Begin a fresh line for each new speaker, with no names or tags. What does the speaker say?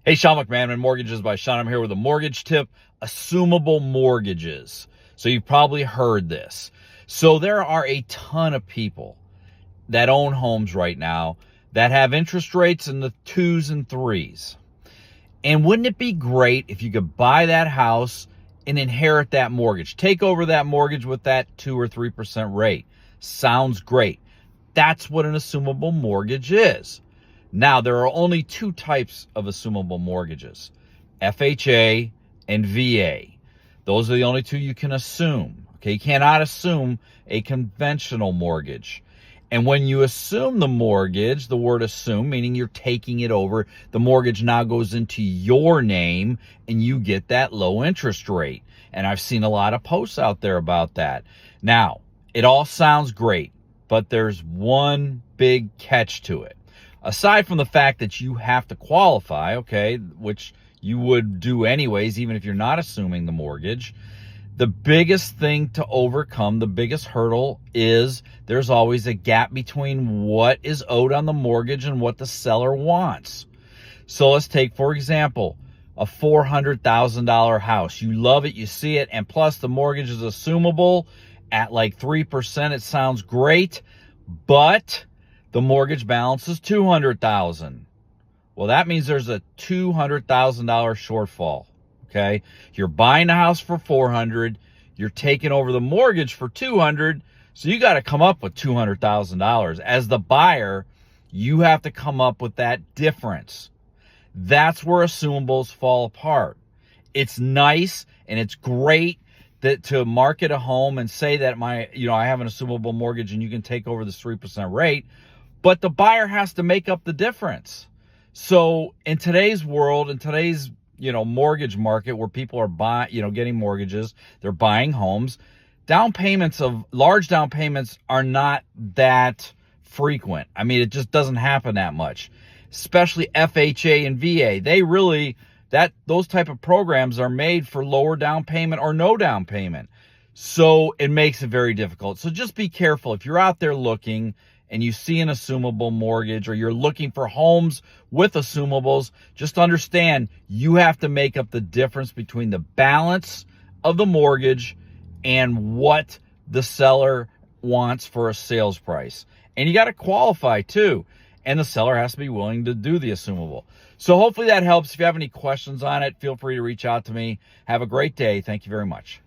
Hey, Sean McMahon, Mortgages by Sean. I'm here with a mortgage tip, Assumable Mortgages. So you've probably heard this. So there are a ton of people that own homes right now that have interest rates in the 2s and 3s. And wouldn't it be great if you could buy that house and inherit that mortgage? Take over that mortgage with that 2 or 3% rate. Sounds great. That's what an assumable mortgage is. Now, there are only two types of assumable mortgages, FHA and VA. Those are the only two you can assume. Okay, you cannot assume a conventional mortgage. And when you assume the mortgage, the word assume, meaning you're taking it over, the mortgage now goes into your name and you get that low interest rate. And I've seen a lot of posts out there about that. Now, it all sounds great, but there's one big catch to it. Aside from the fact that you have to qualify, okay, which you would do anyways, even if you're not assuming the mortgage, the biggest thing to overcome, the biggest hurdle is there's always a gap between what is owed on the mortgage and what the seller wants. So let's take, for example, a $400,000 house. You love it, you see it, and plus the mortgage is assumable at like 3%. It sounds great, but the mortgage balance is $200,000. Well, that means there's a $200,000 shortfall. Okay, you're buying a house for $400,000, you're taking over the mortgage for $200,000, so you got to come up with $200,000. As the buyer, you have to come up with that difference. That's where assumables fall apart. It's nice and it's great that to market a home and say that I have an assumable mortgage and you can take over this 3% rate, but the buyer has to make up the difference. So in today's world, in today's mortgage market where people are getting mortgages, they're buying homes, large down payments are not that frequent. I mean, it just doesn't happen that much, especially FHA and VA. Those type of programs are made for lower down payment or no down payment. So it makes it very difficult. So just be careful. If you're out there looking and you see an assumable mortgage or you're looking for homes with assumables, just understand you have to make up the difference between the balance of the mortgage and what the seller wants for a sales price. And you got to qualify too. And the seller has to be willing to do the assumable. So hopefully that helps. If you have any questions on it, feel free to reach out to me. Have a great day. Thank you very much.